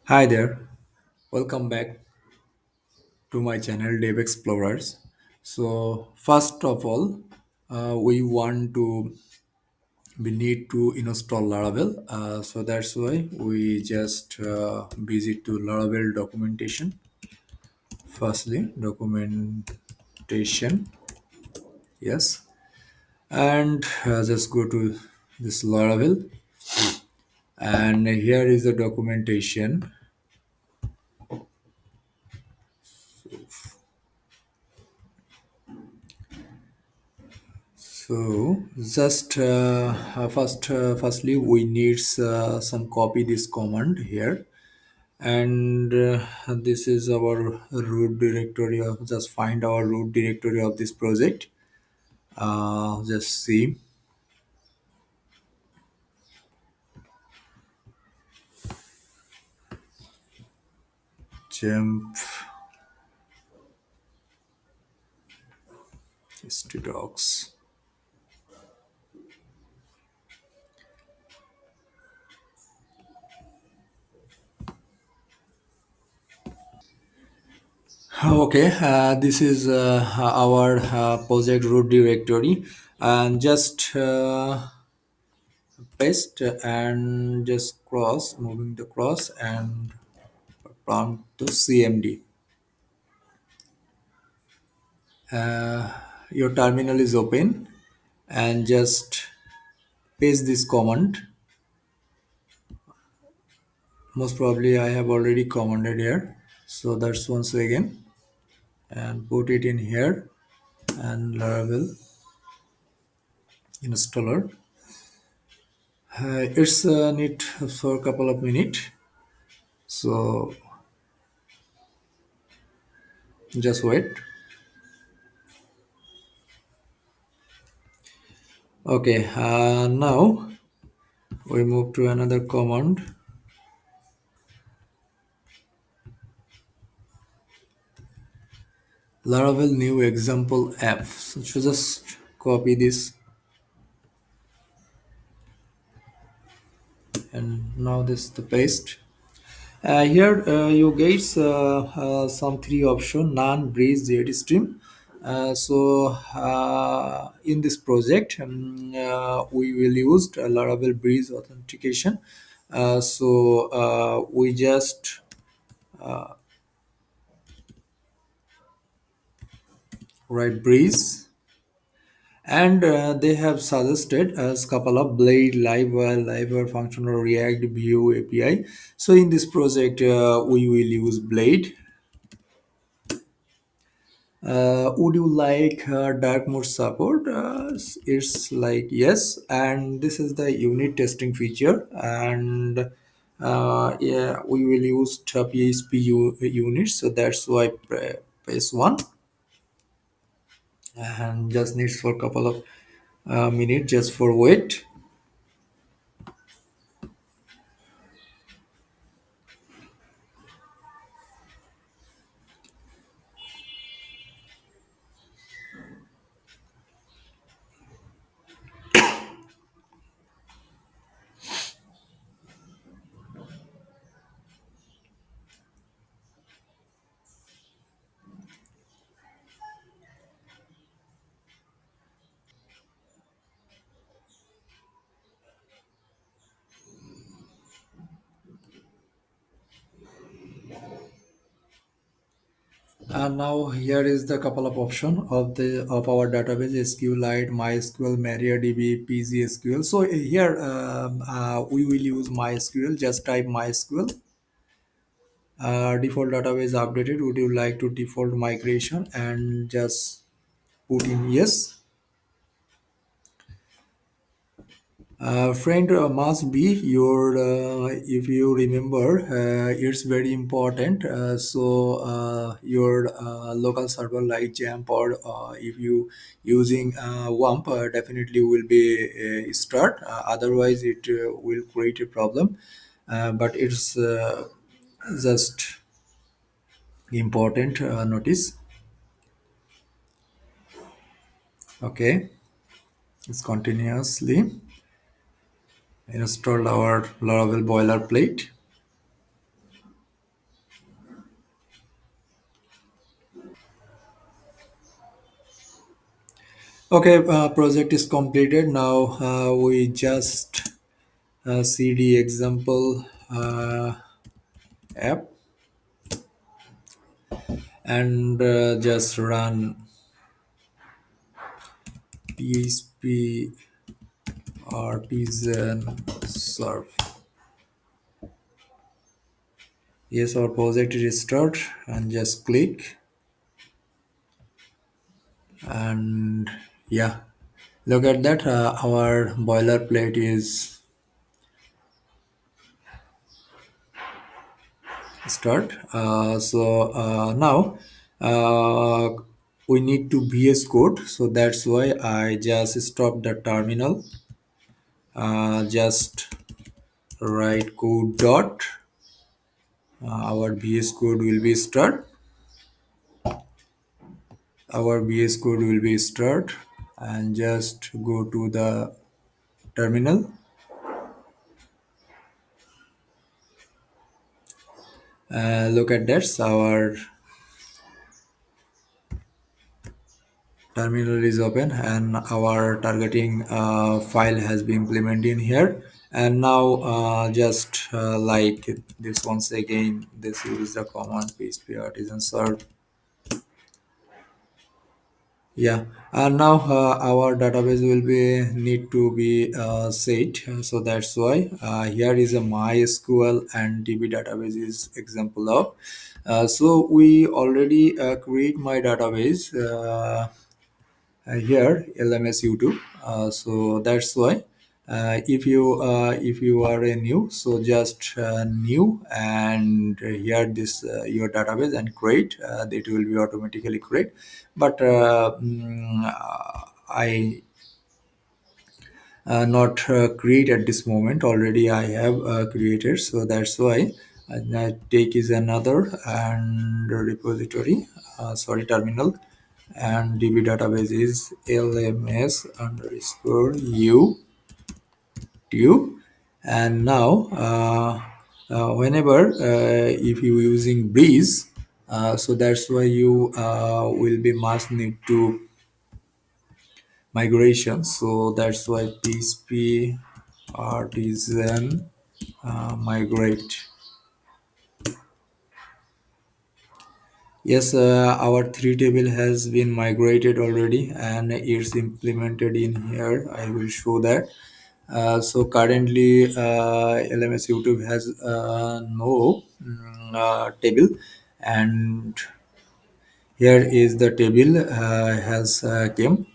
Hi there, welcome back to my channel Dev Explorers. So first of all, we need to install Laravel. So that's why we just visit to Laravel documentation. Firstly, documentation, yes, and just go to this Laravel, and here is the documentation. So just firstly, we need some copy this command here, and this is our root directory. Just find our root directory of this project. Just see jump docs. Okay, this is our project root directory, and just paste and just cross, moving the cross and prompt to cmd. Your terminal is open and just paste this command. Most probably I have already commanded here, so that's once again and put it in here and Laravel installer. It's need for a couple of minutes, so just wait. Okay, now we move to another command. Laravel new example app. So just copy this, and now this the paste. Here you get some three option: none, breeze, Jetstream. In this project, we will use Laravel breeze authentication. We just write breeze, and they have suggested as couple of blade, livewire, functional react, view, API. So in this project, we will use blade. Would you like dark mode support? It's like yes, and this is the unit testing feature, and yeah, we will use PHP units, so that's why press one, and just needs for a couple of minutes just for wait. And now here is the couple of option of our database: SQLite, MySQL, MariaDB, PGSQL. So here we will use MySQL. Just type MySQL. Default database updated. Would you like to default migration? And just put in yes. Friend, must be your if you remember, it's very important. Your local server like Jamp, or if you using WAMP, definitely will be start. Otherwise, it will create a problem. But it's just important notice. Okay, it's continuously installed our Laravel boilerplate. Okay, project is completed. Now we just see the example app and just run PHP artisan serve. Yes, our project is start and just click and yeah, look at that. Our boilerplate is start. Now we need to VS Code. So that's why I just stop the terminal. Just write code dot. Our VS Code will be start. Our VS Code will be start and just go to the terminal. Look at that. So our terminal is open and our targeting file has been implemented in here. And now just like this once again, this is the command PHP artisan serve. Yeah, and now our database will be need to be set. So that's why here is a MySQL and DB database is example of. So we already create my database. Here LMS YouTube. So that's why if you are a new, so just new and here this your database and create it will be automatically create. But I not create at this moment. Already I have created, so that's why take is another and repository. Sorry, terminal and DB database is LMS underscore U tube. And now whenever if you using Breeze, so that's why you will be must need to migration. So that's why PHP artisan migrate. Yes, our three table has been migrated already and it's implemented in here. I will show that. So currently, LMS YouTube has no table, and here is the table has came,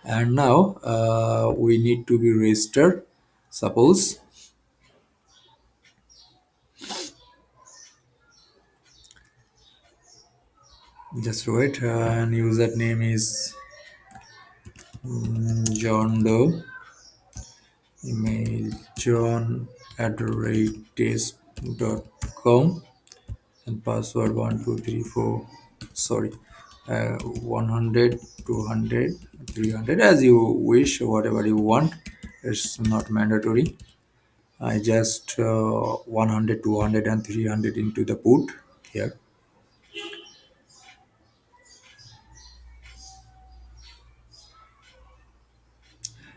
and now we need to be registered. Suppose just wait, and username is John Doe, email john@test.com, and password 1234, sorry, 100, 200, 300, as you wish, whatever you want. It's not mandatory. I just 100, 200 and 300 into the put here.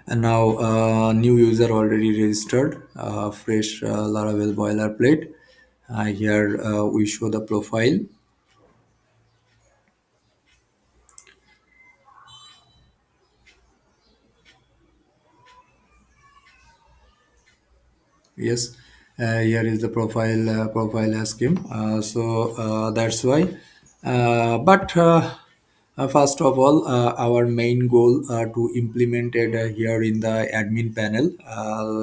And now new user already registered, fresh Laravel boilerplate. Here we show the profile. Yes, here is the profile has came. So that's why. But first of all, our main goal to implement it here in the admin panel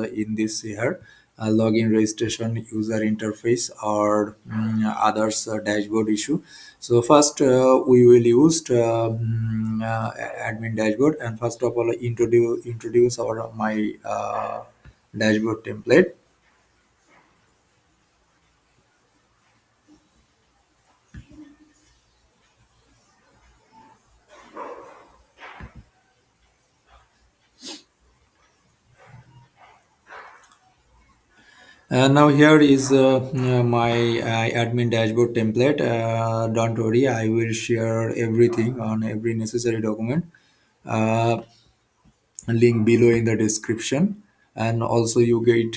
in this here login registration user interface or others dashboard issue. So first we will use admin dashboard, and first of all introduce our my dashboard template. Now here is my admin dashboard template. Don't worry, I will share everything on every necessary document. Uh, link below in the description, and also you get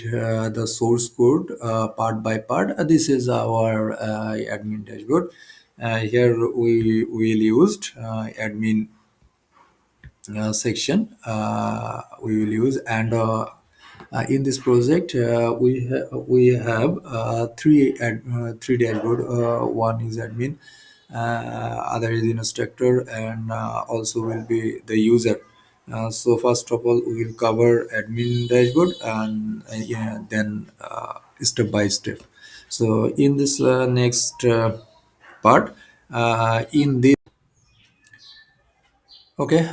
the source code part by part. This is our admin dashboard. Here we will used admin section we will use, and in this project we have three dashboard. One is admin, other is instructor, and also will be the user. So first of all we will cover admin dashboard, and yeah, then step by step. So in this next part, in this Okay,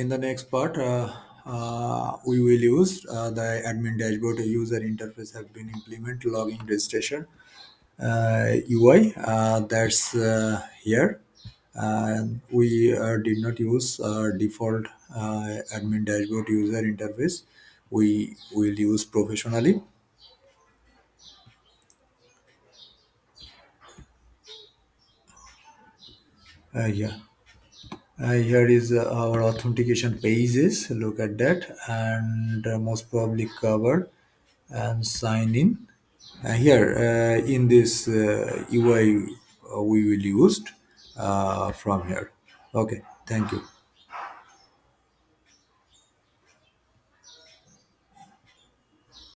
in the next part, we will use the admin dashboard user interface have been implemented login registration UI. That's here. And we did not use default admin dashboard user interface. We will use professionally. Yeah. Here is our authentication pages. Look at that, and most probably cover and sign in. Here in this UI we will use from here. Okay, thank you.